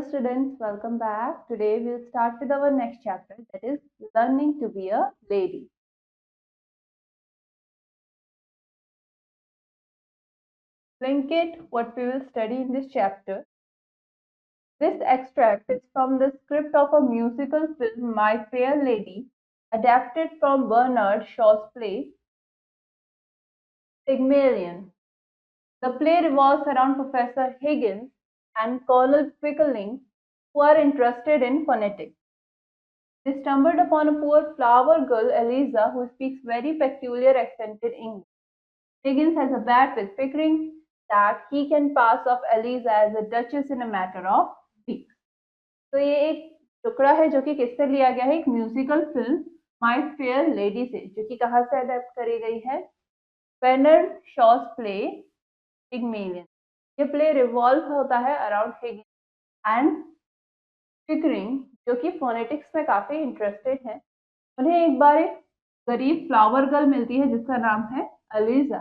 students, welcome back. Today we'll start with our next chapter, that is learning to be a lady. Link it, what we will study in this chapter. This extract is from the script of a musical film, My Fair Lady, adapted from Bernard Shaw's play, Pygmalion. The play revolves around Professor Higgins and Colonel Pickling, who are interested in phonetics. They stumbled upon a poor flower girl, Eliza, who speaks very peculiar accented English. Higgins has a bet with Pickering that he can pass off Eliza as a duchess in a matter of weeks. तो ये एक टुकड़ा है जो कि किससे लिया गया है, एक musical film my fair lady से, जो कि कहाँ से अडेप्ट करी गई है, बेनर्ड शॉस प्ले पिग्मेलियन। ये प्ले रिवॉल्व होता है अराउंड हिगिंस एंड पिकरिंग, जो कि फोनेटिक्स में काफी इंटरेस्टेड है। उन्हें एक बार एक गरीब फ्लावर गर्ल मिलती है जिसका नाम है एलिजा,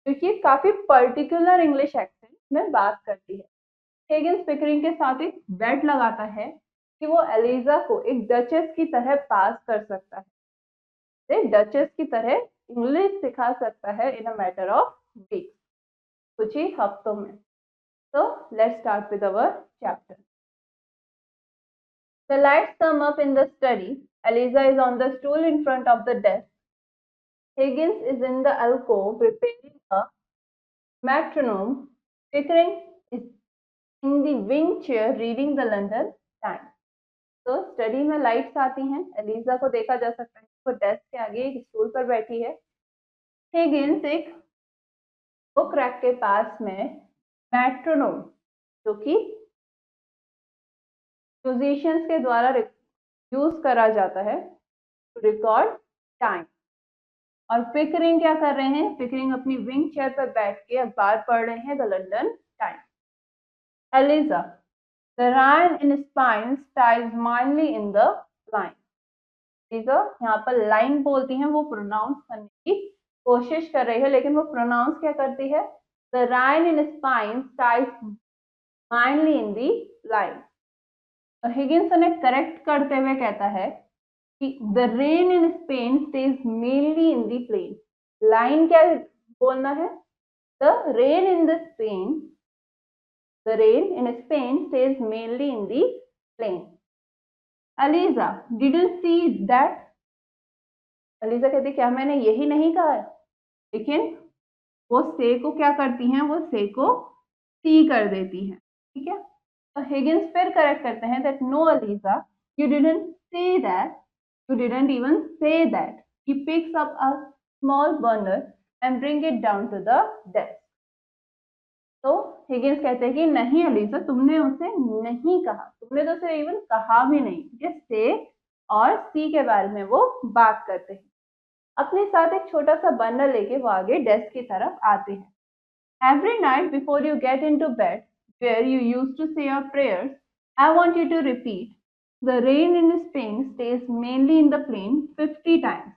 जो कि काफी पर्टिकुलर इंग्लिश एक्सेंट में बात करती है। हिगिंस पिकरिंग के साथ एक बेट लगाता है कि वो एलिजा को एक डचेस की तरह पास कर सकता है, डचेस की तरह इंग्लिश सिखा सकता है इन अ मैटर ऑफ वीक्स, कुछ ही हफ्तों में। So let's start with our chapter. The lights come up in the study. Eliza is on the stool in front of the desk. Higgins is in the alcove preparing a metronome. Pickering is in the wing chair reading the London Times. तो study में lights आती हैं। Elijah को देखा जा सकता है, वो डेस्क के आगे एक स्टूल पर बैठी है। हिगिंस एक बुक रैक के पास में मेट्रोनोम, जो कि म्यूजिशियंस के द्वारा यूज करा जाता है टू रिकॉर्ड टाइम। और पिकरिंग क्या कर रहे हैं, पिकरिंग अपनी विंग चेयर पर बैठ के अखबार पढ़ रहे हैं, the London Times. Eliza, the rain in Spain stays mainly in the line. Eliza यहाँ पर लाइन बोलती हैं, वो प्रोनाउंस करने की कोशिश कर रही है, लेकिन वो प्रोनाउंस क्या करती है, the rain in Spain stays mainly in the line. Higgins उन्हें करेक्ट करते हुए कहता है कि the rain in Spain stays mainly in the plain. Line क्या बोलना है, the rain in the Spain, the rain in Spain stays mainly in the plain. Eliza, didn't see that. Eliza कहती क्या मैंने यही नहीं कहा है, लेकिन वो से को क्या करती हैं, वो से को सी कर देती हैं, ठीक है। तो हिगिंस फिर करेक्ट करते हैं that no Eliza, you didn't say that, you didn't even say that. He picks up a small burner and bring it down to the desk. तो हिगिंस कहते हैं कि नहीं एलिजा, तुमने उसे नहीं कहा, तुमने तो उसे इवन कहा भी नहीं, ठीक है। से और सी के बारे में वो बात करते हैं। अपने साथ एक छोटा सा बर्नर लेके वो आगे डेस्क की तरफ आते हैं। Every night before you get into bed, where you used to say your prayers, I want you to repeat, the rain in Spain stays mainly in the plain 50 times.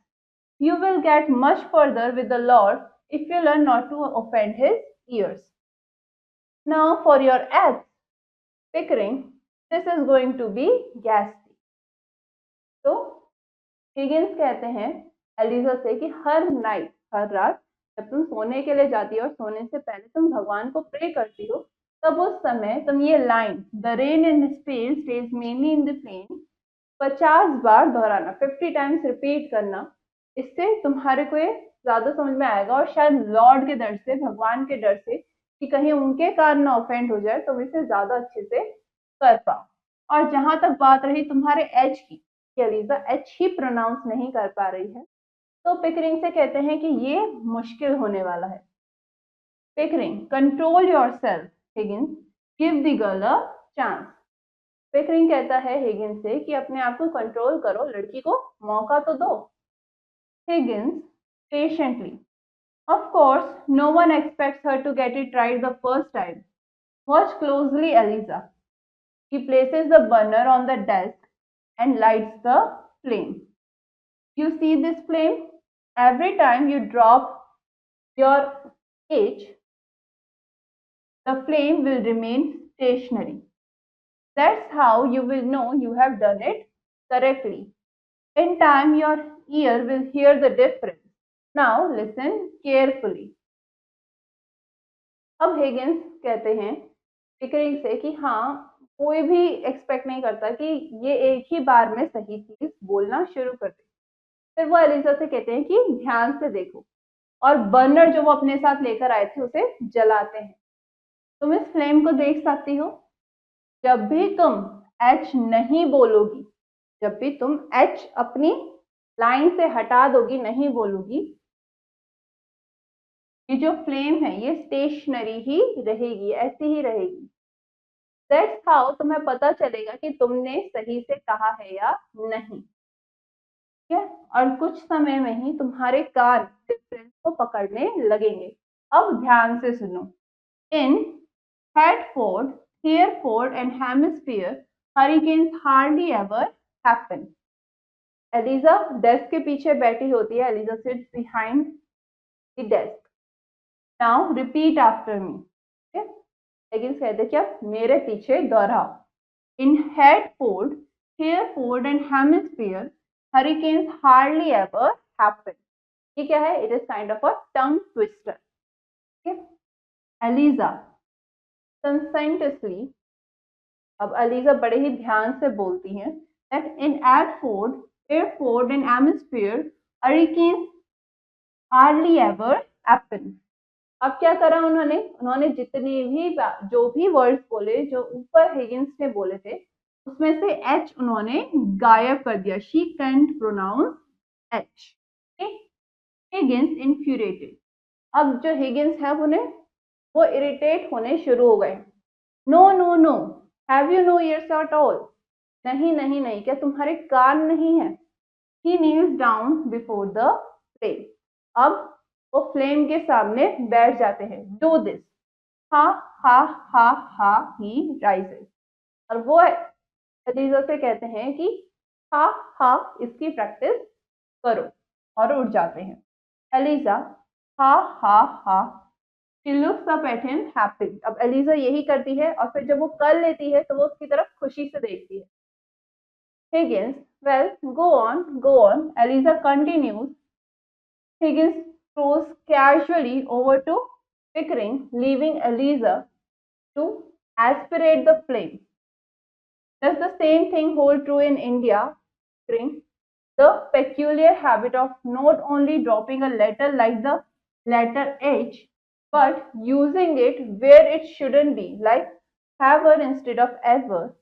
You will get much further with the Lord if you learn not to offend his ears. Now for your ads, Pickering, this is going to be ghastly. तो Higgins कहते हैं Elijah से कि हर night, हर रात जब तुम सोने के लिए जाती हो और सोने से पहले तुम भगवान को प्रे करती हो, तब उस समय तुम ये line the rain in Spain stays mainly in the plain 50 बार दोहराना, 50 टाइम्स रिपीट करना। इससे तुम्हारे को ये ज्यादा समझ में आएगा और शायद लॉर्ड के डर से, भगवान के डर से कि कहीं उनके कारण ना ऑफेंड हो जाए, तुम इसे ज्यादा अच्छे से कर पाओ। और जहां तक बात रही तुम्हारे एच की, एलिजा एच ही प्रोनाउंस नहीं कर पा रही है, तो पिकरिंग से कहते हैं कि ये मुश्किल होने वाला है। Pickering, control yourself Higgins, give the girl a chance. Pickering कहता है हिगिंस से कि अपने आप को कंट्रोल करो, लड़की को मौका तो दो। Higgins, patiently, of course no one expects her to get it right the first time. Watch closely Eliza. He places the burner on the desk and lights the flame. You see this flame? Every time you drop your H, the flame will remain stationary. That's how you will know you have done it correctly. In time, your ear will hear the difference. Now listen carefully. अब Higgins कहते हैं Pickering से कि हाँ, कोई भी expect नहीं करता कि ये एक ही बार में सही चीज बोलना शुरू कर दे। फिर वो एलिजा से कहते हैं कि ध्यान से देखो, और बर्नर जो वो अपने साथ लेकर आए थे उसे जलाते हैं। तुम इस फ्लेम को देख सकती हो। जब भी तुम एच नहीं बोलोगी, जब भी तुम एच अपनी लाइन से हटा दोगी, नहीं बोलोगी, ये जो फ्लेम है ये स्टेशनरी ही रहेगी, ऐसी ही रहेगी। दैट्स हाउ तुम्हें पता चलेगा कि तुमने सही से कहा है या नहीं। ठीक है, और कुछ समय में ही तुम्हारे कान डिफरेंस को पकड़ने लगेंगे। अब ध्यान से सुनो। In Hertford, Hereford and Hemisphere, hurricanes hardly ever happen. Eliza desk के पीछे बैठी होती है। Eliza sits behind the desk. Now repeat after me. लेकिन कहते क्या, मेरे पीछे दोहराओ। In Hertford, Hereford and hemisphere, hurricanes hardly ever happen. ये क्या है? It is kind of a tongue twister. Eliza conscientiously, अब एलिजा बड़े ही ध्यान से बोलती हैं that in Adford, Hereford and Hemisphere, hurricanes hardly ever happen. अब क्या करा उन्होंने? उन्होंने जितने भी जो भी वर्ड्स बोले जो ऊपर हिगिंस ने बोले थे, उसमें से एच उन्होंने गायब कर दिया। She can't pronounce H. Higgins infuriated. अब जो हिगिंस है उन्हें वो इरिटेट होने शुरू हो गए। No no no, have you no ears at all? नहीं नहीं नहीं, क्या तुम्हारे कान नहीं है? He kneels down before the flame. अब वो फ्लेम के सामने बैठ जाते हैं। Do this. हा हा हा हा, ही राइजेस। और वो एलिजा से कहते हैं कि हा हा, इसकी प्रैक्टिस करो, और उठ जाते हैं। एलिजा हा हा हा, she looks up at him happily. अब एलिजा यही करती है, और फिर जब वो कर लेती है तो वो उसकी तरफ खुशी से देखती है। Higgins, well, go on. Eliza continues. Higgins throws casually over to Pickering, leaving Eliza to aspirate the flame. Does the same thing hold true in India? Pickering, the peculiar habit of not only dropping a letter like the letter H, but using it where it shouldn't be, like ever instead of ever.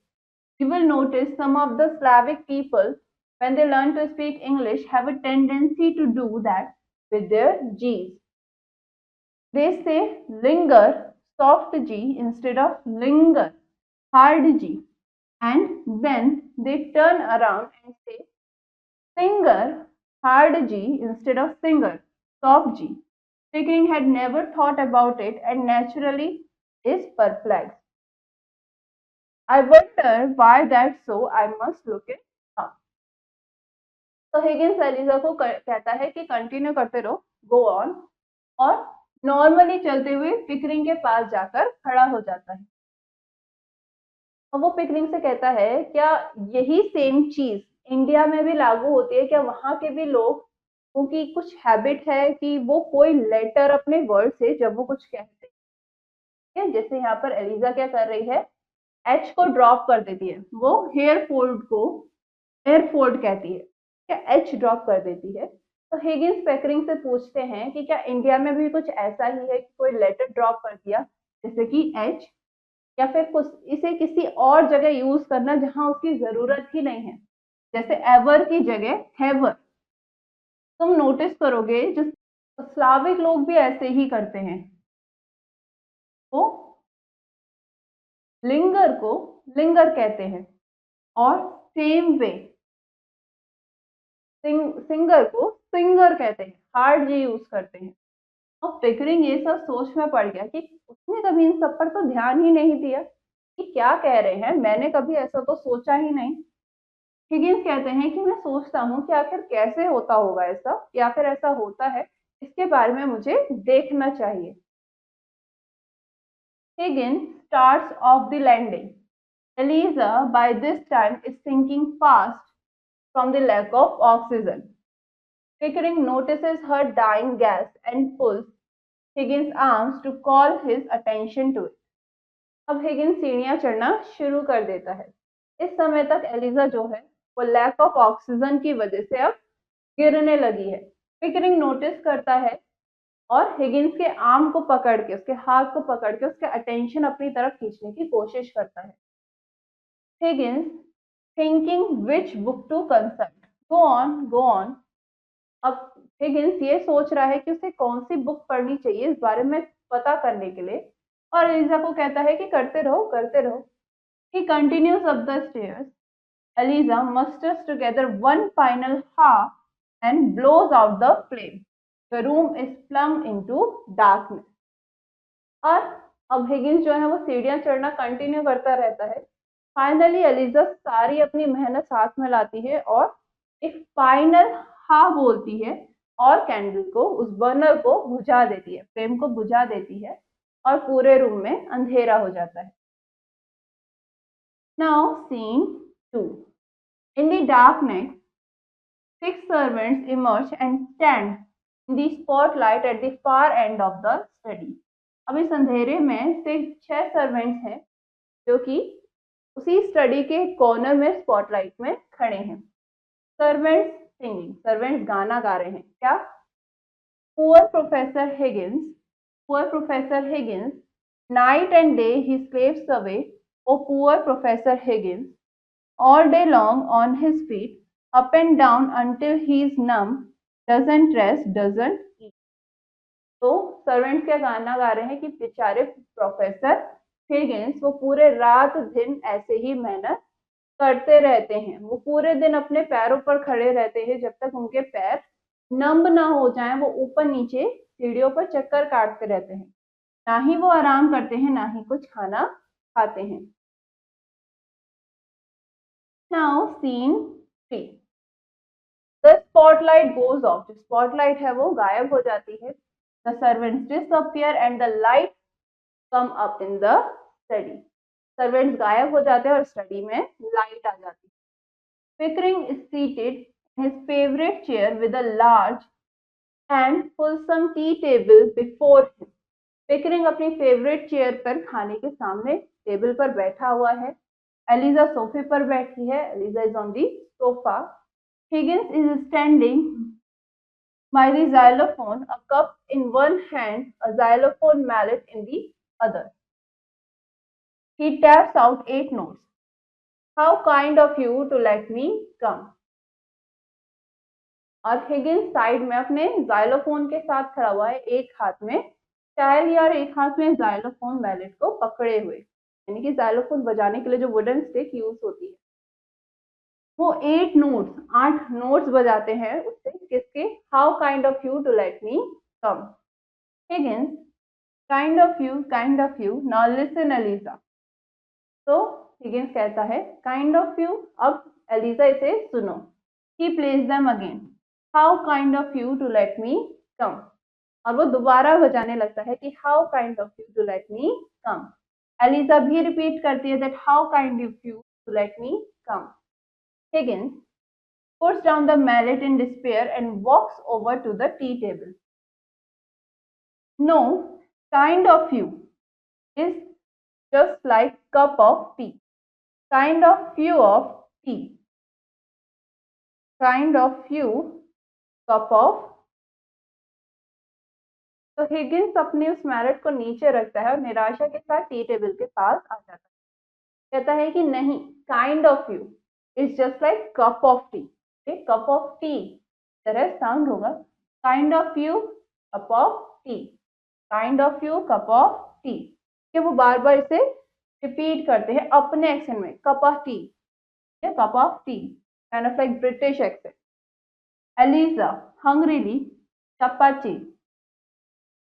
You will notice some of the Slavic people, when they learn to speak English, have a tendency to do that with their G's. They say linger, soft G, instead of linger, hard G. And then they turn around and say singer, hard G, instead of singer, soft G. Pickering had never thought about it and naturally is perplexed. I wonder why that's so. I must look it up. तो Higgins Elijah को कहता है कि continue करते रहो, go on, और normally चलते हुए पिकरिंग के पास जाकर खड़ा हो जाता है। और वो पिकरिंग से कहता है, क्या यही सेम चीज इंडिया में भी लागू होती है? क्या वहां के भी लोग, उनकी कुछ हैबिट है कि वो कोई लेटर अपने वर्ड से जब वो कुछ कहते हैं, जैसे यहाँ पर एलिजा क्या कर रही है, एच को ड्रॉप कर देती है। वो हेयर फोल्ड को एयरफोल्ड कहती है, क्या एच ड्रॉप कर देती है। तो हिगिंस पिकरिंग से पूछते हैं कि क्या इंडिया में भी कुछ ऐसा ही है कि कोई लेटर ड्रॉप कर दिया जैसे कि एच, या फिर कुछ इसे किसी और जगह यूज करना जहां उसकी जरूरत ही नहीं है, जैसे एवर की जगह हैवर। तुम नोटिस करोगे जो स्लाविक लोग भी ऐसे ही करते हैं, वो लिंगर को लिंगर कहते हैं, और सेम वे सिंगर को सिंगर कहते हैं, हार्ड जी यूज करते हैं। और पिकरिंग ये सब सोच में पड़ गया कि उसने कभी इन सब पर तो ध्यान ही नहीं दिया कि क्या कह रहे हैं, मैंने कभी ऐसा तो सोचा ही नहीं। हिगिंस कहते हैं कि मैं सोचता हूँ कि आखिर कैसे होता होगा ऐसा, या फिर ऐसा होता है, इसके बारे में मुझे देखना चाहिए। Higgins starts off the landing. Eliza, by this time, is sinking fast from the lack of oxygen. Pickering notices her dying gasp and pulls Higgins' arms to call his attention to it. अब Higgins सीढ़ियां चढ़ना शुरू कर देता है। इस समय तक एलिजा जो है वो लैक ऑफ ऑक्सीजन की वजह से अब गिरने लगी है। पिकरिंग नोटिस करता है और हिगिंस के आर्म को पकड़ के, उसके हाथ को पकड़ के उसके अटेंशन अपनी तरफ खींचने की कोशिश करता है। Higgins thinking which book to consult, go on. अब हिगिंस ये सोच रहा है कि उसे कौन सी बुक पढ़नी चाहिए इस बारे में पता करने के लिए, और एलिजा को कहता है कि करते रहो करते रहो। He continues up the stairs. Eliza musters together one final ha and blows out the flame. The room is plumb into darkness. और अब हिगिंस जो है वो सीढ़ियां चढ़ना कंटिन्यू करता रहता है। फाइनली एलिजा सारी अपनी मेहनत साथ में लाती है और एक फाइनल हा बोलती है और कैंडल को, उस बर्नर को बुझा देती है, फ्लेम को बुझा देती है और पूरे रूम में अंधेरा हो जाता है। Now scene 2. In the darkness, 6 servants emerge and stand in the spotlight at the far end of the study. अब इस अंधेरे में सिर्फ 6 सर्वेंट्स हैं जो कि उसी स्टडी के कॉर्नर में स्पॉटलाइट में खड़े हैं। सर्वेंट्स सिंगिंग, सर्वेंट्स गाना गा रहे हैं। क्या? Poor professor Higgins, night and day he slaves away, O poor Professor Higgins, all day long on his feet, up and down until he's numb, doesn't rest, doesn't eat. तो servants क्या गाना गा रहे हैं कि बेचारे प्रोफेसर हिगिंस वो पूरे रात दिन ऐसे ही मेहनत करते रहते हैं। वो पूरे दिन अपने पैरों पर खड़े रहते हैं जब तक उनके पैर नंब ना हो जाएं। वो ऊपर नीचे सीढ़ियों पर चक्कर काटते रहते हैं, ना ही वो आराम करते हैं ना ही कुछ खाना खाते हैं। Now scene 3. The spotlight goes off. जो spotlight है वो गायब हो जाती है। The servants disappear and the light come up in the study. Servants गायब हो जाते हैं और स्टडी में लाइट आ जाती है। Pickering is seated in his favorite chair with a large and fulsome tea table before him. Pickering अपनी फेवरेट चेयर पर खाने के सामने टेबल पर बैठा हुआ है। एलिजा सोफे पर बैठी है। Eliza is on the sofa. Higgins is standing by the xylophone, a cup in one hand, a xylophone mallet in the other. He taps out 8 notes. How kind of you to let me come. और Higgins side में अपने xylophone के साथ खड़ा हुआ है, एक हाथ में चाय लिया और एक हाथ में xylophone mallet को पकड़े हुए, यानी कि xylophone बजाने के लिए जो वुडन स्टिक यूज होती है। वो 8 नोट्स बजाते हैं उससे। किसके? How kind of you to let me come. Higgins, kind of you, now listen Eliza. तो हिगिंस कहता है काइंड ऑफ यू, अब एलिजा इसे सुनो। He plays them again, how kind of you to let me come. और वो दोबारा बजाने लगता है कि how kind of you to let me come. Eliza भी रिपीट करती है that how kind of you to let me come. Higgins puts down the mallet in despair and walks over to the tea table. No, kind of you is just like cup of tea. Kind of you of tea. Kind of you cup of। तो Higgins अपने उस mallet को नीचे रखता है और निराशा के साथ टी टेबल के पास आ जाता है। कहता है कि नहीं, kind of you is just like cup of tea. Cup of T तरह साउंड होगा, kind of you cup of tea, kind of you cup of T. कि वो बार बार इसे रिपीट करते हैं अपने एक्सेंट में, cup of tea, cup of tea, kind of like British accent. Eliza hungrily चपाची।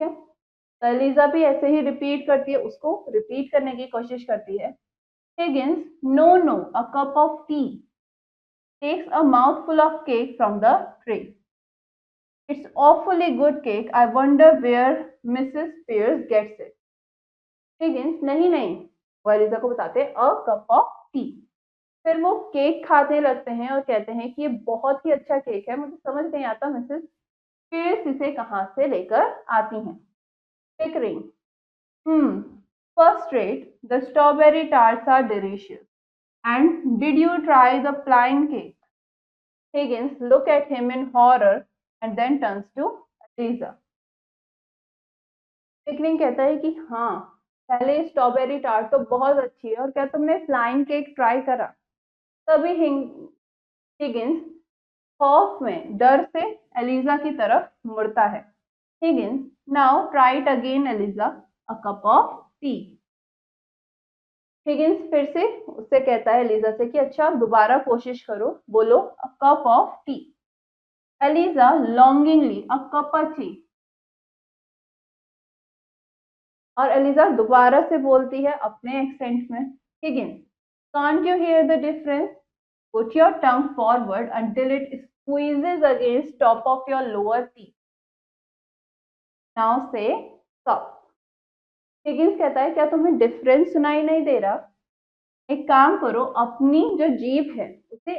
तो एलिजा भी ऐसे ही रिपीट करती है, उसको रिपीट करने की कोशिश करती है। Higgins, no, a cup of tea. Takes a mouthful of cake from the tray. It's awfully good cake. I wonder where Mrs. Pierce gets it. Higgins, नहीं, वो एलिजा को बताते हैं अ कप ऑफ टी। फिर वो केक खाने लगते हैं और कहते हैं कि ये बहुत ही अच्छा केक है, मुझे समझ नहीं आता मिसेस फिर इसे कहाँ से लेकर आती हैं। Pickering, first rate, the strawberry tarts are delicious and did you try the plain cake? Higgins look at him in horror and then turns to Eliza. Pickering कहता है कि हाँ, पहले स्ट्रॉबेरी टार्ट तो बहुत अच्छी है और क्या तुमने फ्लाइंग केक ट्राई करा? तभी हिगिंस खौफ में डर से एलिजा की तरफ मुड़ता है। Higgins, now try it again Eliza, a cup of tea. Higgins फिर से उससे कहता है एलिजा से कि अच्छा दोबारा कोशिश करो, बोलो a cup of tea. Eliza longingly a cup of tea, और एलिजा दोबारा से बोलती है अपने एक्सेंट में, Higgins, can't you hear the difference? Put your tongue forward until it squeezes against top of your lower teeth. Now say cup. Higgins कहता है क्या तुम्हें डिफरेंस सुनाई नहीं दे रहा? एक काम करो, अपनी जो जीभ है उसे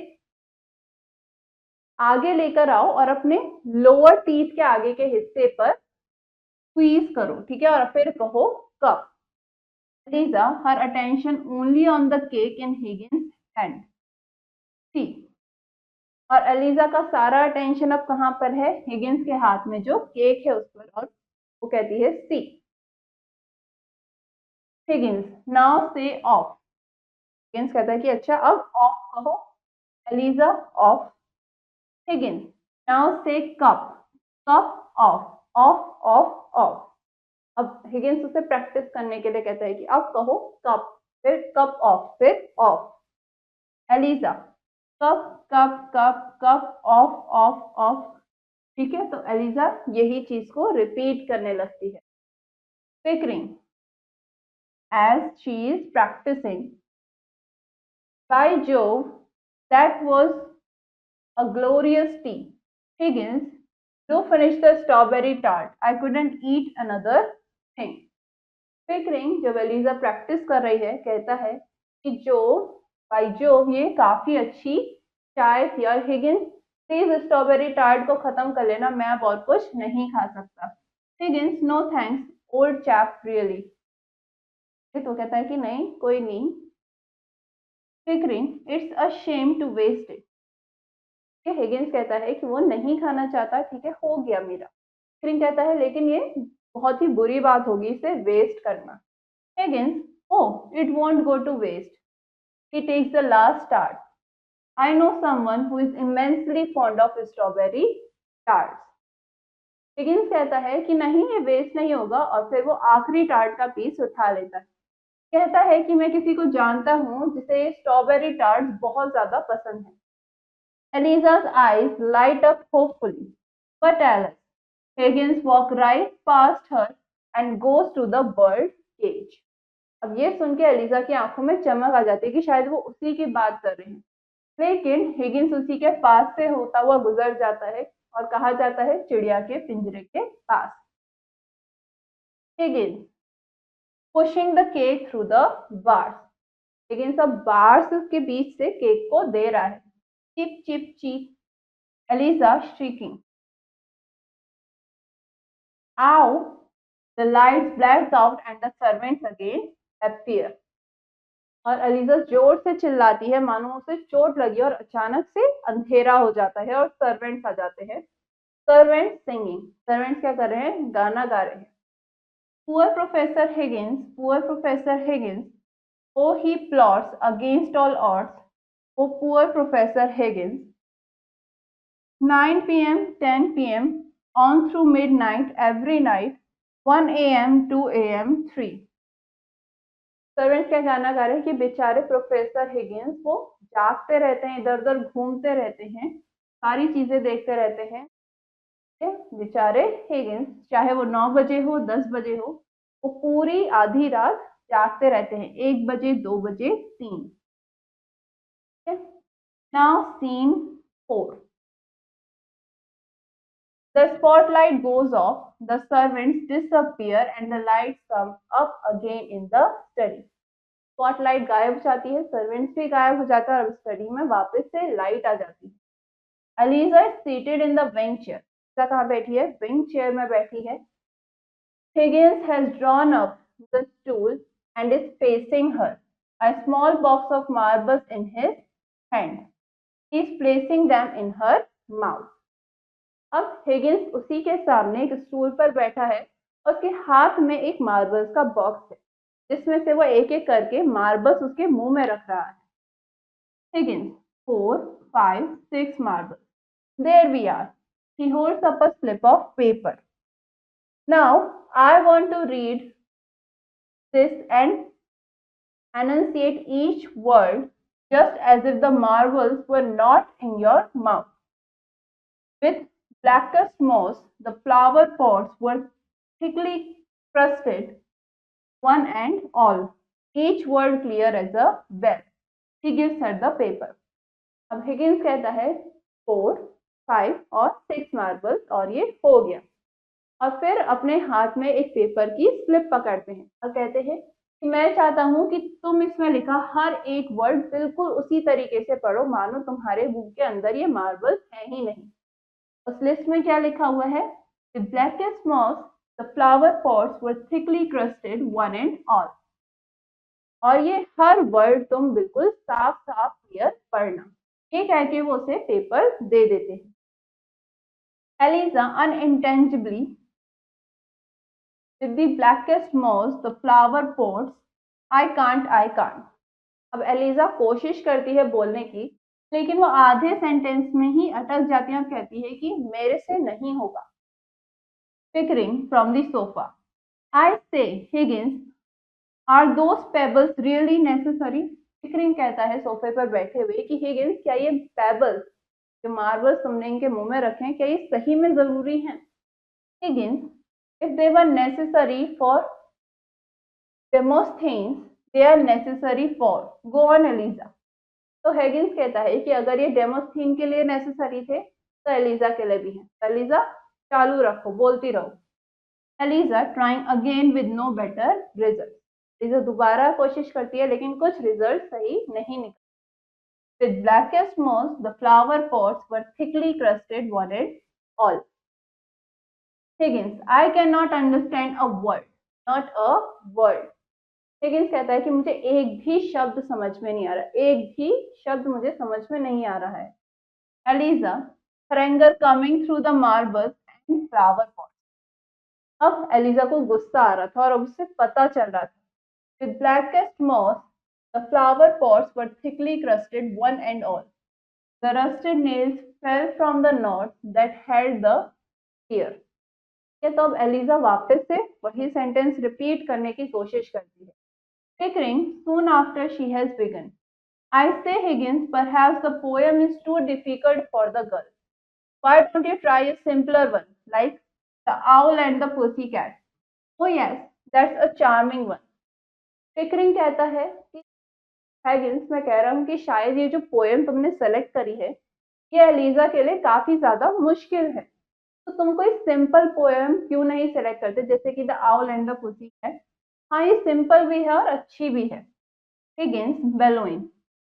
आगे लेकर आओ और अपने लोअर टीथ के आगे के हिस्से पर स्क्वीज करो, ठीक है, और फिर कहो cup. Lisa, her attention only on the cake in Higgins' hand. सी, और एलिजा का सारा अटेंशन अब कहाँ पर है? हिगिंस के हाथ में जो केक है उस पर, और वो कहती है सी। Higgins, now say of. Higgins कहता है कि अच्छा अब ऑफ कहो। Eliza, of. Higgins, now say cup, cup of, of of of. अब हिगिंस उसे प्रैक्टिस करने के लिए कहता है कि अब कहो कप, फिर कप ऑफ, फिर of. Eliza, cup cup cup cup of of of. ठीक है, तो एलिजा यही चीज को रिपीट करने लगती है। Pickering, as she is practicing, by Jove, that was a glorious tea. Higgins, do finish the strawberry tart. I couldn't eat another thing. Pickering, जब एलिजा प्रैक्टिस कर रही है, कहता है कि जो बाई जोव ये काफी अच्छी चाय थी, और हिगिंस प्लीज स्ट्रॉबेरी टार्ट को खत्म कर लेना, मैं अब और कुछ नहीं खा सकता। Higgins, no thanks old chap, really. तो कहता है कि नहीं, कोई नहीं। Pickering, it's a shame to waste it. Higgins कहता है कि वो नहीं खाना चाहता, ठीक है, हो गया मेरा। पिकरिंग कहता है लेकिन ये बहुत ही बुरी बात होगी इसे वेस्ट करना। Higgins, oh it won't go to waste, he takes the last tart. I know someone who is immensely fond of strawberry tarts. Higgins कहता है कि नहीं, ये वेस्ट नहीं होगा, और फिर वो आखिरी टार्ट का पीस उठा लेता है। कहता है कि मैं किसी को जानता हूँ जिसे स्ट्रॉबेरी टार्ट बहुत ज्यादा पसंद है। Eliza's eyes light up hopefully, but Alice, Higgins walks right past her and goes to the bird cage. अब ये सुन के एलिजा की आंखों में चमक आ जाती है कि शायद वो उसी की बात कर रहे हैं, लेकिन हिगिंस उसी के पास से होता हुआ गुजर जाता है और कहा जाता है चिड़िया के पिंजरे के पास। Higgins, pushing the cake through the bars. Higgins अब बार्स के बीच से केक को दे रहा है। Chip chip cheep. Eliza shrieking. Ow! The lights black out and the servants again appear. और एलिजा जोर से चिल्लाती है मानो उसे चोट लगी, और अचानक से अंधेरा हो जाता है और सर्वेंट्स आ जाते हैं। सर्वेंट्स सिंगिंग, सर्वेंट्स क्या कर रहे हैं? गाना गा रहे हैं। Poor professor Higgins, poor professor Higgins, oh he plots against all odds, oh poor professor Higgins. 9 p.m., 10 p.m., on through midnight every night, 1 a.m., 2 a.m., 3। Servants क्या गाना गा रहे हैं कि बेचारे प्रोफेसर हिगिंस वो जागते रहते हैं, इधर उधर घूमते रहते हैं, सारी चीजें देखते रहते हैं। बेचारे हिगिंस, चाहे वो 9 बजे हो, 10 बजे हो, वो पूरी आधी रात जागते रहते हैं, 1 बजे, 2 बजे, 3। Now scene 4। The spotlight goes off, the servants disappear, and the lights come up again in the study. Spotlight गायब हो जाती है, सर्वेंट्स भी गायब हो जाता है और स्टडी में वापस से लाइट आ जाती है। Eliza is seated in the wing chair. Eliza कहाँ बैठी है? विंग चेयर में बैठी है। Higgins has drawn up the stool and is facing her, a small box of marbles in his hand. He is placing them in her mouth. अब Higgins उसी के सामने एक स्टूल पर बैठा है और उसके हाथ में एक मार्बल्स का बॉक्स है जिसमें से वो एक एक करके मार्बल्स उसके मुंह में रख रहा है। Higgins 4, 5, 6 marbles. There we are. He holds up a slip of paper. Now I want to read this and enunciate each word just as if the marbles were not in your mouth. With blackest moss, the flower pots were thickly crusted, one and all, each word clear as a bell. He gives her the paper. अब Higgins कहता है 4, 5 और 6 marbles और ये हो गया। और फिर अपने हाथ में एक पेपर की स्लिप पकड़ते हैं और कहते हैं कि मैं चाहता हूं कि तुम इसमें लिखा हर एक वर्ड बिल्कुल उसी तरीके से पढ़ो मानो तुम्हारे मुंह के अंदर ये मार्बल्स है ही नहीं। उस लिस्ट में क्या लिखा हुआ है? The blackest moss, the flower pots were thickly crusted, one and all. और ये हर वर्ड तुम बिल्कुल साफ साफ क्लियर पढ़ना। ये कह के वो उसे पेपर दे देते हैं। Eliza unintelligibly with the blackest moss, the flower pots, I can't. अब एलिजा कोशिश करती है बोलने की लेकिन वो आधे सेंटेंस में ही अटक जाती है और कहती है कि मेरे से नहीं होगा। Pickering from the sofa. I say, Higgins, are those pebbles really necessary? Pickering कहता है सोफे पर बैठे हुए कि हिगिंस क्या ये पेबल्स जो मार्बल्स तुमने इनके मुंह में रखे हैं क्या ये सही में जरूरी हैं? Higgins, if they were necessary for Demosthenes, they are necessary for. Go on, Eliza. तो हिगिंस कहता है कि अगर ये डेमोस्थीन के लिए नेसेसरी थे तो एलिजा के लिए भी हैं। तो एलिजा चालू रखो, बोलती रहो। Eliza trying again with no better result. Eliza दोबारा कोशिश करती है लेकिन कुछ रिजल्ट सही नहीं निकले। विद ब्लैकेस्ट मोस the flower pots were thickly crusted one and all. Higgins, I can not understand a word, not a word. Higgins कहता है कि मुझे एक भी शब्द समझ में नहीं आ रहा, एक भी शब्द मुझे समझ में नहीं आ रहा है। Eliza, her anger coming through the marbles and flower pots. अब एलिजा को गुस्सा आ रहा था और उसे पता चल रहा था। With blackest moss, the flower pots were thickly crusted, one and all. The rusted nails fell from the knots that held the spear. तो अब एलिजा वापस से वही सेंटेंस रिपीट करने की कोशिश करती है। Pickering soon after she has begun. I say, Higgins, perhaps the poem is too difficult for the girl. Why don't you try a simpler one, like The Owl and the Pussycat? Oh yes, that's a charming one. Pickering कहता है कि Higgins, मैं कह रहा हूँ कि शायद ये जो पोएम तुमने सेलेक्ट करी है ये एलिजा के लिए काफी ज्यादा मुश्किल है, तो तुम कोई सिंपल पोएम क्यों नहीं सेलेक्ट करते जैसे कि the owl and the pussy cat. हाँ, ये सिंपल भी है और अच्छी भी है। Higgins bellowing.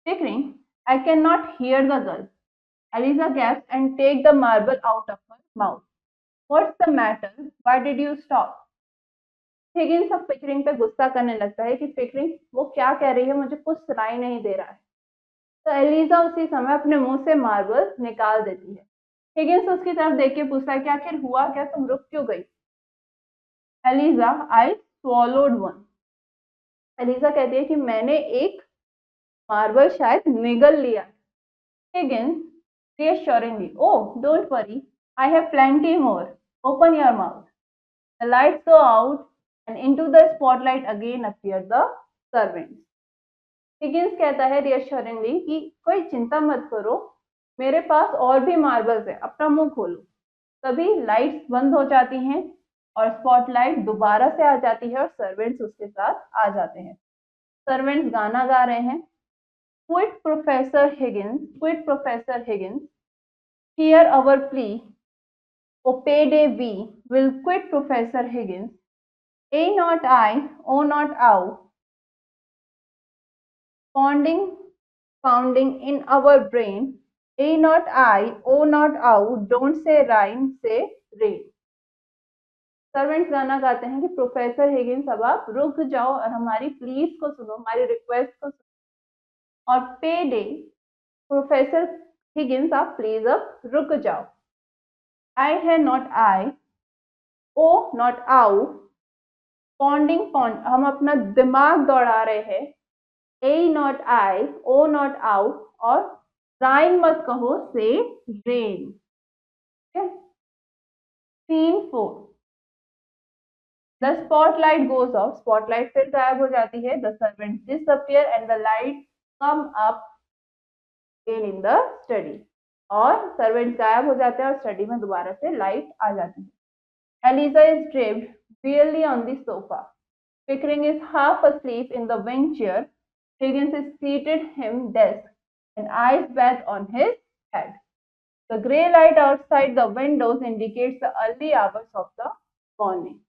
Pickering, I cannot hear the girl. Eliza gasps and take the marble out of her mouth. What's the matter? Why did you stop? Higgins अब Pickering पे गुस्सा करने लगता है कि पिकरिंग वो क्या कह रही है, मुझे कुछ सुनाई नहीं दे रहा है। तो एलिजा उसी समय अपने मुंह से मार्बल निकाल देती है। हिगिंस उसकी तरफ देख के पूछता है कि आखिर हुआ क्या, तुम रुक क्यों गई? एलिजा, आई स्वॉलोड वन। एलिजा कहती है कि मैंने एक मार्बल शायद निगल लिया। Higgins reassuringly, oh, don't worry, I have plenty more. Open your mouth. The lights go out and into the spotlight again appear the servants. Higgins कहता है reassuringly कि कोई चिंता मत करो, मेरे पास और भी मार्बल्स है, अपना मुंह खोलो। तभी लाइट्स बंद हो जाती हैं और स्पॉटलाइट दोबारा से आ जाती है और सर्वेंट्स उसके साथ आ जाते हैं। सर्वेंट्स गाना गा रहे हैं, Quit Professor Higgins, quit Professor Higgins, hear our plea, O payday we will quit Professor Higgins, A not I, O not thou, pounding in our brain. A not I, O not out, don't say rhyme, say rain. Servants गाना गाते हैं कि professor Higgins अब आप रुक जाओ और हमारी प्लीज को सुनो, हमारी रिक्वेस्ट को सुनो। और पे डे, प्रोफेसर हिगिंस आप प्लीज अब रुक जाओ। आई है नॉट आई, ओ नॉट आउ, पॉन्डिंग पॉन्ड, हम अपना दिमाग दौड़ा रहे हैं। ए नॉट आई, ओ नॉट आउ, और राइन मत कहो, say rain. Scene 4, the spotlight goes off, spotlight फिर गायब हो जाती है। The servant disappear and the light come up in the study, और सर्वेंट गायब हो जाते हैं और स्टडी में दोबारा से लाइट आ जाती है। Eliza is draped wearily on the sofa. Pickering is half asleep in the wing chair. Higgins is seated him desk, an ice bag on his head. The grey light outside the windows indicates the early hours of the morning.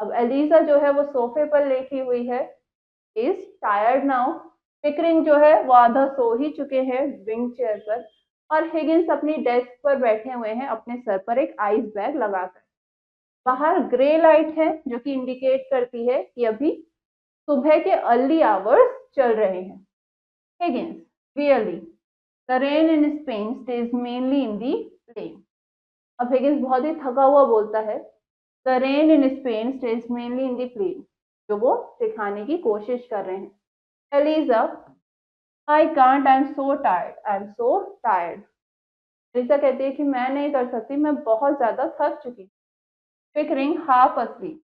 अब Elijah जो है वो सोफे पर लेटी हुई है, is tired now. Pickering जो है वो आधा सो ही चुके हैं विंग चेयर पर, और हिगिंस अपनी डेस्क पर बैठे हुए हैं अपने सर पर एक आइस बैग लगाकर। बाहर ग्रे लाइट है जो कि इंडिकेट करती है कि अभी सुबह के अर्ली आवर्स चल रहे हैं। Higgins, really the rain in Spain stays mainly in the plain. अब हिगिंस बहुत ही थका हुआ बोलता है, the rain in Spain stays mainly in the plain, जो वो सिखाने की कोशिश कर रहे हैं। Eliza, I can't, I am so tired, I am so tired. Eliza कहती है कि मैं नहीं कर सकती, मैं बहुत ज्यादा थक चुकी। Pickering, half asleep.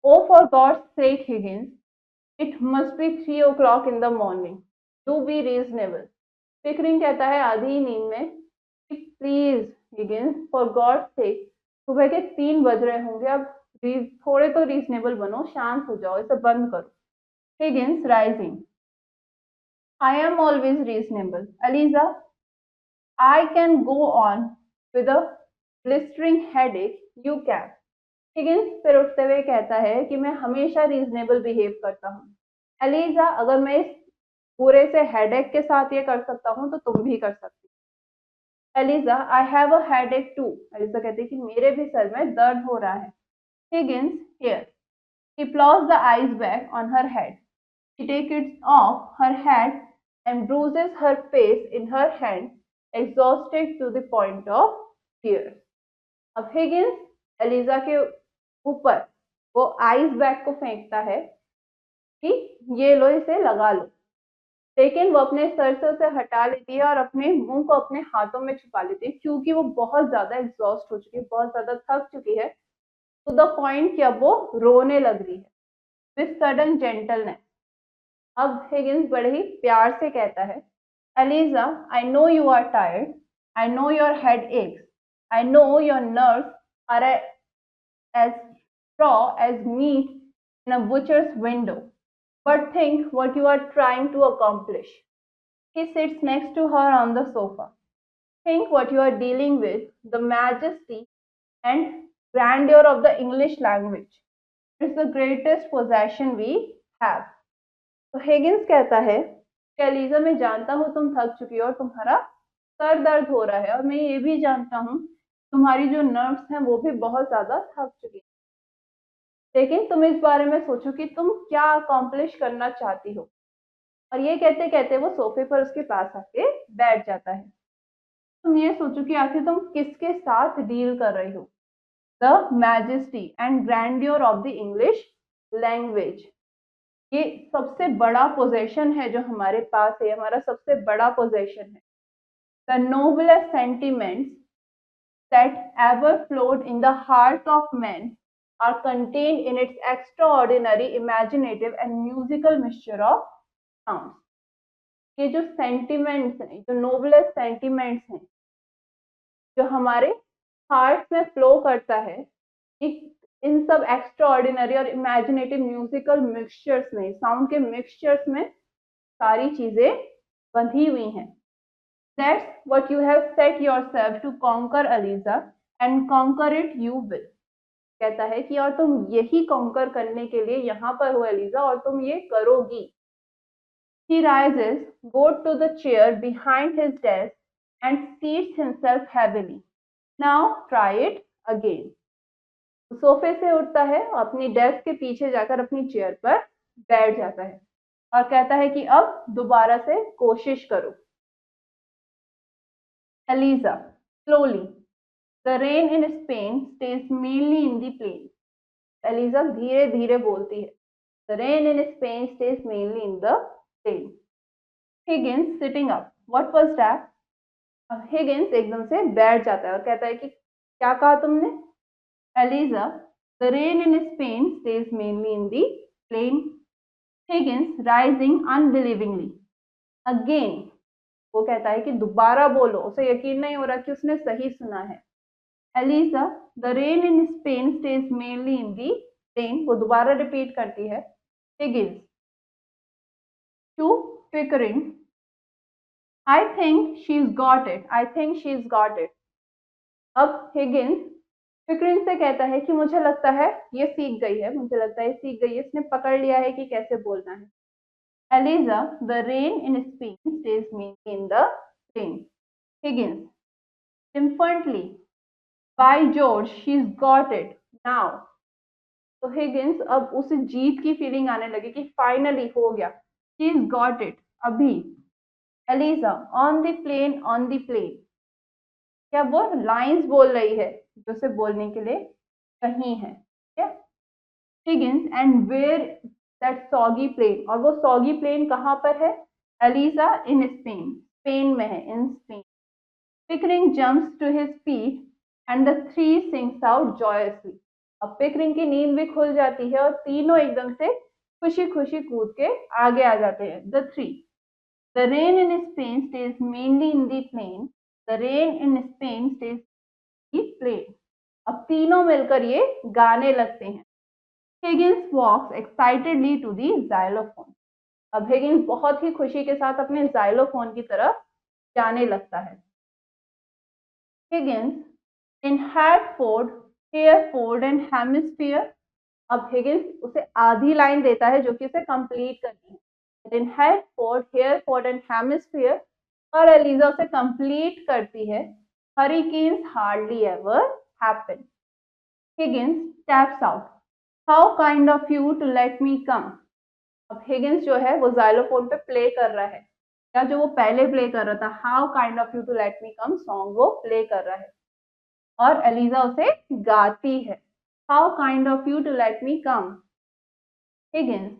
Oh, for God's sake, Higgins, it must be 3 o'clock in the morning. Do be reasonable. Pickering कहता है आधी नींद में, please Higgins, for God sake, सुबह के 3 बज रहे होंगे, अब थोड़े तो रीजनेबल बनो, शांत हो जाओ, इसे बंद करो। Higgins, rising, I am always reasonable. Eliza, I can go on with a blistering headache, you can. Higgins फिर उठते हुए कहता है कि मैं हमेशा रीजनेबल बिहेव करता हूँ। एलिजा, अगर मैं इस पूरे से हेडेक के साथ ये कर सकता हूँ तो तुम भी कर सकती हो। Eliza, I have a headache too. Eliza कहती है कि मेरे भी सर में दर्द हो रहा है। Higgins, here, he plows the ice bag on her head. She takes it off her head and bruises her face in her hand, exhausted to the point of tears. अब हिगिंस एलिजा के ऊपर वो ice bag को फेंकता है कि ये लो, इसे लगा लो, लेकिन वो अपने सर से उसे हटा लेती है और अपने मुंह को अपने हाथों में छुपा लेती है, क्योंकि वो बहुत ज्यादा एग्जॉस्ट हो चुकी है, बहुत ज्यादा थक चुकी है, टू द पॉइंट कि अब वो रोने लग रही है। विद सडन जेंटलनेस, अब हिगिंस बड़े ही प्यार से कहता है, Eliza, I know you are tired, I know your head aches, I know your nerves are as raw as meat in a butcher's window. But think what you are trying to accomplish. He sits next to her on the sofa. Think what you are dealing with, the majesty and grandeur of the English language. It's the greatest possession we have. तो Higgins कहता है कि Elijah, मैं जानता हूँ तुम थक चुकी हो और तुम्हारा सर दर्द हो रहा है, और मैं ये भी जानता हूँ तुम्हारी जो नर्व्स हैं वो भी बहुत ज्यादा थक चुकी है, लेकिन तुम इस बारे में सोचो कि तुम क्या अकॉम्प्लिश करना चाहती हो। और ये कहते कहते वो सोफे पर उसके पास आके बैठ जाता है। तुम ये सोचो कि आखिर तुम किसके साथ डील कर रही हो। The majesty and grandeur of the English language, ये सबसे बड़ा पोजेशन है जो हमारे पास है, हमारा सबसे बड़ा पोजेशन है। The noblest sentiments that ever flowed in the hearts of men are contained in its extraordinary imaginative and musical mixture of sounds. ये जो सेंटिमेंट्स हैं, जो नोबलेस्ट सेंटिमेंट्स हैं, जो हमारे हार्ट में फ्लो करता है, इन सब एक्स्ट्राऑर्डिनरी और इमेजिनेटिव म्यूजिकल मिक्सचर्स में, साउंड के मिक्सचर्स में सारी चीजें बंधी हुई हैं। That's what you have set yourself to conquer, Eliza, and conquer it you will. कहता है कि और तुम यही कॉन्कर करने के लिए यहाँ पर हो एलिजा, और तुम ये करोगी। He rises, goes to the chair behind his desk and seats himself heavily. Now try it again. सोफे से उठता है और अपनी डेस्क के पीछे जाकर अपनी चेयर पर बैठ जाता है और कहता है कि अब दोबारा से कोशिश करो. Eliza, slowly. The rain in Spain stays mainly in the plain. Eliza धीरे धीरे बोलती है. The rain in Spain stays mainly in the plain. Higgins sitting up. What was that? अब हिगिंस एकदम से बैठ जाता है और कहता है कि क्या कहा तुमने? Eliza, the rain in Spain stays mainly in the plain. Higgins rising unbelievingly. Again, वो कहता है कि दोबारा बोलो. उसे यकीन नहीं हो रहा कि उसने सही सुना है. Eliza, the rain in Spain stays mainly in the plain. वो दोबारा रिपीट करती है. Higgins to Pickering. I think she's got it. I think she's got it. अब हिगिंस पिकरिंग से कहता है कि मुझे लगता है ये सीख गई है, मुझे लगता है सीख गई है, इसने पकड़ लिया है कि कैसे बोलना है. Eliza, the rain in Spain stays mainly in the plain. Higgins, triumphantly, by George, she's got it now. तो हिगिंस अब उसे जीत की फीलिंग आने लगी कि फाइनली हो गया. She's got it. अभी. Eliza, on the plane, on the plane. क्या वो लाइंस बोल रही है जो से बोलने के लिए कहीं है. क्या Higgins and where that soggy plain. और वो सॉगी प्लेन कहाँ पर है? Elijah in Spain. स्पेन में है. In Spain. Pickering jumps to his feet and the three sings out joyously. अब पिकरिंग की नींद भी खुल जाती है और तीनों एकदम से खुशी खुशी कूद के आगे आ जाते हैं. The three. The rain in Spain stays mainly in the plain. The rain in Spain stays the plain. अब तीनों मिलकर ये गाने लगते हैं. Higgins walks excitedly to the xylophone. अब हिगिंस बहुत ही खुशी के साथ अपने xylophone की तरफ जाने लगता है. Higgins in Hartford, Hereford and Hemisphere. अब हिगिंस उसे आधी लाइन देता है जो कि उसे कंप्लीट करनी है. In Hartford, Hereford and Hemisphere. और एलिजा उसे कंप्लीट करती है. Hurricanes hardly ever happen. Higgins taps out. How kind of you to let me come. अब हिगिंस जो है वो जाइलोफोन पे प्ले कर रहा है, या जो वो पहले प्ले कर रहा था how kind of you to let me come song वो प्ले कर रहा है और एलिजा उसे गाती है. How kind of you to let me come. Higgins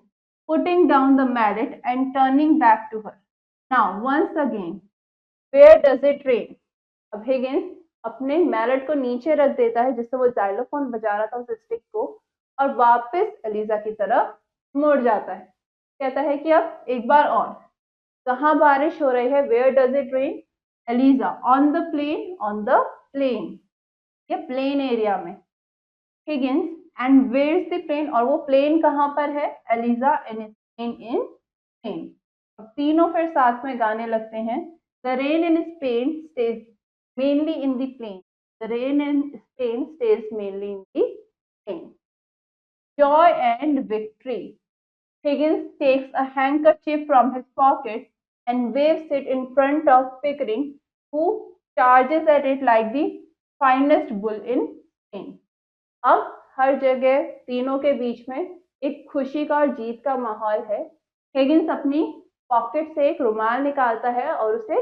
putting down the mallet and turning back to her. Now, once again, where does it rain? अब Higgins अपने मैलेट को नीचे रख देता है जिससे वो जाइलोफोन बजा रहा था उस स्टिक को और वापस एलिजा की तरफ मुड़ जाता है. कहता है कि अब एक बार और. कहाँ बारिश हो रही है? Where does it rain? Eliza on the plane, on the plane. ये प्लेन एरिया में. Higgins and where is the plane? और वो प्लेन कहाँ पर है? Eliza in Spain. अब तीनों फिर साथ में गाने लगते हैं. The rain in Spain stays mainly in the plain. The rain in Spain stays mainly in the plain. Joy and victory. Higgins takes a handkerchief from his pocket and waves it in front of Pickering, who charges at it like the finest bull in Spain. अब हर जगह तीनों के बीच में एक खुशी का और जीत का माहौल है. हिगिंस अपनी पॉकेट से एक रुमाल निकालता है और उसे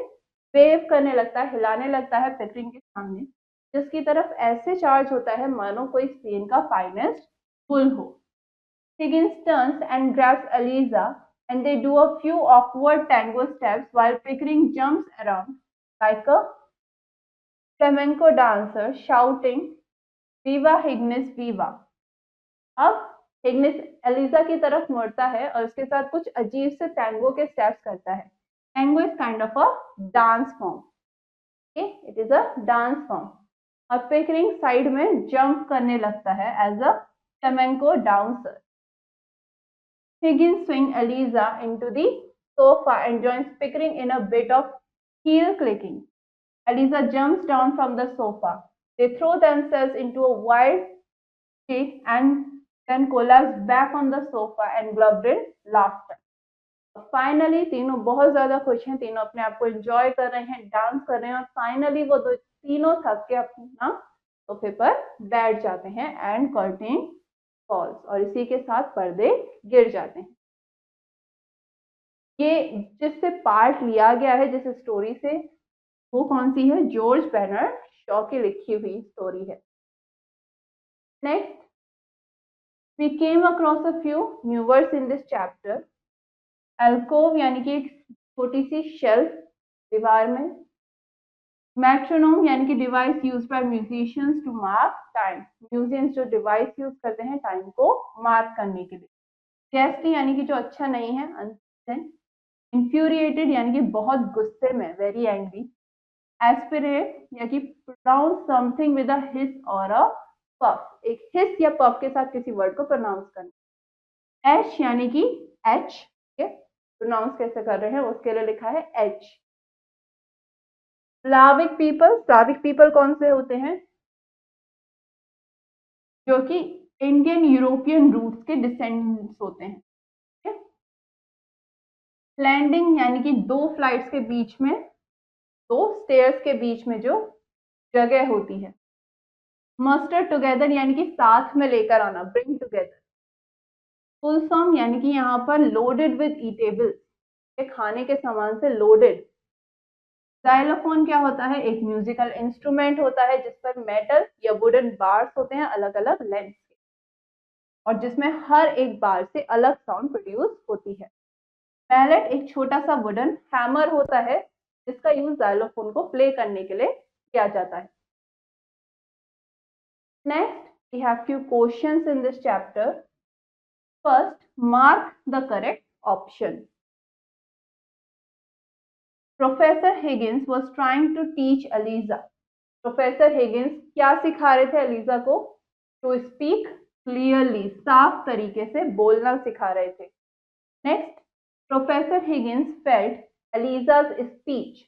वेव करने लगता है, हिलाने लगता है पिकरिंग के सामने, जिसकी तरफ ऐसे चार्ज होता है मानो कोई स्पेन का फाइनेस्ट बुल हो. Higgins turns and grabs Eliza and they do a few awkward tango steps while Pickering jumps around like a flamenco dancer shouting Viva Higgins Viva. अब हिग्निस एलिजा की तरफ मुड़ता है और उसके साथ कुछ अजीब से टैंगो के स्टेप्स करता है. Tango is kind of a dance form. Okay, it is a dance form. और पिकरिंग साइड में जंप करने लगता है as a flamenco dancer. Higgins swing Eliza into the sofa and joins Pickering in a bit of heel clicking. Eliza jumps down from the sofa. They throw themselves into a wild kick and then collapsed back on the sofa and gulped in laughter. Finally तीनों बहुत ज्यादा खुश हैं, तीनों अपने आप को enjoy कर रहे हैं, डांस कर रहे हैं, और फाइनली वो तीनों थक के अपना सोफे पर बैठ जाते हैं एंड कर्टेन फॉल्स, और इसी के साथ पर्दे गिर जाते हैं। ये जिससे पार्ट लिया गया है जिस स्टोरी से, वो कौन सी है? जॉर्ज बेर्नार्ड शॉ की लिखी हुई स्टोरी है। Next, we came across a few new words in this chapter. Alcove यानी कि एक छोटी सी शेल्फ दीवार में। मेट्रोनोम यानी कि device use by musicians to mark time. Musicians जो डिवाइस यूज करते हैं टाइम को मार्क करने के लिए। टेस्टी यानी कि जो अच्छा नहीं है, अनप्लेजेंट। इंफ्यूरिएटेड यानी कि बहुत गुस्से में, वेरी एंग्री। एस्पिरेट यानी कि प्रोनाउंस समथिंग विद अ हिस और अ पफ, एक हिस या पफ के साथ किसी वर्ड को प्रोनाउंस करना। एच यानी कि एच, प्रोनाउंस कैसे कर रहे हैं उसके लिए लिखा है H. Slavic people, Slavic people कौन से होते हैं? जो कि इंडियन यूरोपियन रूट्स के डिसेंडेंट्स होते हैं। लैंडिंग यानी कि दो फ्लाइट्स के बीच में, दो स्टेयर्स के बीच में जो जगह होती है। मस्टर टुगेदर यानी कि साथ में लेकर आना, ब्रिंग टुगेदर। फुल सॉन्ग यानी कि यहाँ पर लोडेड विद ईटेबल, खाने के सामान से लोडेड। जाइलोफोन क्या होता है? एक म्यूजिकल इंस्ट्रूमेंट होता है जिस पर मेटल या वुडन बार्स होते हैं अलग अलग लेंथ के, और जिसमें हर एक बार से अलग साउंड प्रोड्यूस होती है। मैलेट एक छोटा सा वुडन हैमर होता है जिसका यूज जाइलोफोन को प्ले करने के लिए किया जाता है। Next, we have few questions in this chapter. First, mark the correct option. Professor Higgins was trying to teach Eliza. Professor Higgins क्या सिखा रहे थे एलिजा को? टू स्पीक क्लियरली, साफ तरीके से बोलना सिखा रहे थे। Next, professor Higgins felt Eliza's speech.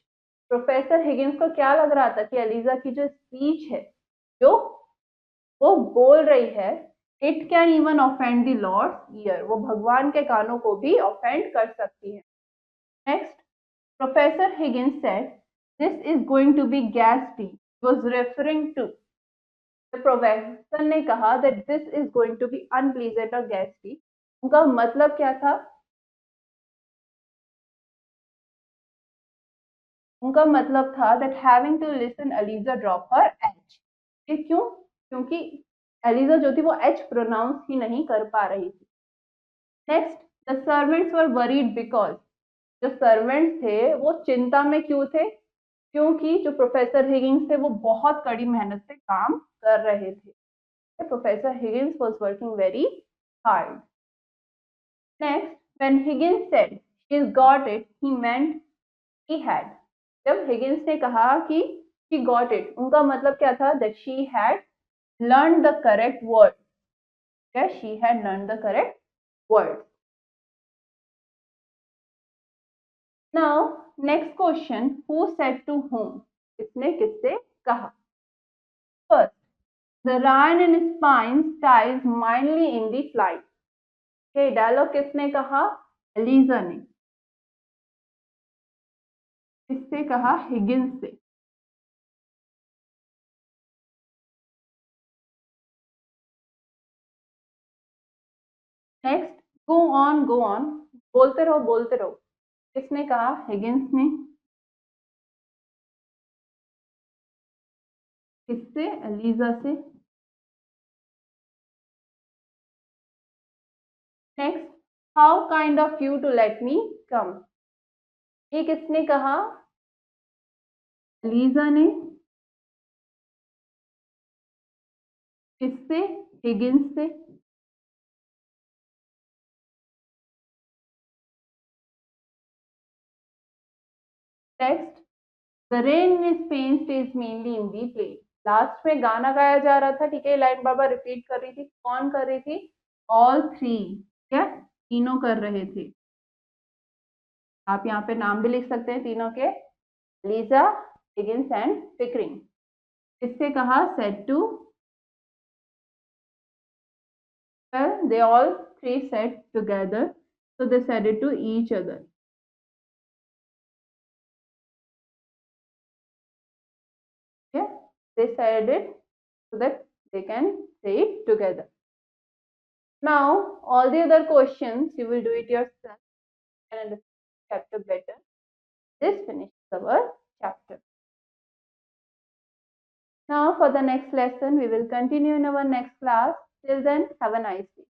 Professor Higgins को क्या लग रहा था कि एलिजा की जो स्पीच है, जो वो बोल रही है, it can even offend the lord's ear, वो भगवान के कानों को भी ऑफेंड कर सकती है। Next, professor Higgins said this is going to be गैस्टी, was referring to, प्रोफेसर ने कहा that this is going to be unpleasant और गैस्टी, उनका मतलब क्या था? उनका मतलब था that having to listen Eliza drop her H. ये क्यों? क्योंकि एलिजा जो थी वो एच प्रोनाउंस ही नहीं कर पा रही थी। Next, the servants were worried because, जो सर्वेंट्स थे वो चिंता में क्यों थे? क्योंकि जो प्रोफेसर हिगिंस थे वो बहुत कड़ी मेहनत से काम कर रहे थे। Professor Higgins was working very hard. Next, when Higgins said he's got it, he meant he had. जब हिगिंस ने कहा कि she got it, उनका मतलब क्या था? that she had learned the correct word. Yes, she had learned the correct words. Now, next question, who said to whom? किसने किससे कहा? First, the Ryan and Spine styles mildly in the flight. ये dialogue किसने कहा? Eliza ने। किससे कहा? Higgins से। नेक्स्ट, गो ऑन, बोलते रहो बोलते रहो, किसने कहा? हिगिंस ने। किससे? एलिजा से। Next, how kind of you to let me come, ये किसने कहा? एलिजा ने। किससे? हिगिंस से। Next, the rain in Spain stays mainly in the play. Last में गाना गाया जा रहा था, ठीक है, लाइन बाबा रिपीट कर रही थी, कौन कर रही थी? ऑल थ्री, क्या? तीनों कर रहे थे। आप यहाँ पे नाम भी लिख सकते हैं तीनों के, लीजा, हिगिंस एंड पिकरिंग। किससे कहा? Said to, well, they all three said together. So they said it to each other. Okay, they said it so that they can say it together. Now, all the other questions you will do it yourself and understand the chapter better. This finishes our chapter. Now, for the next lesson, we will continue in our next class. Till then, have a nice day.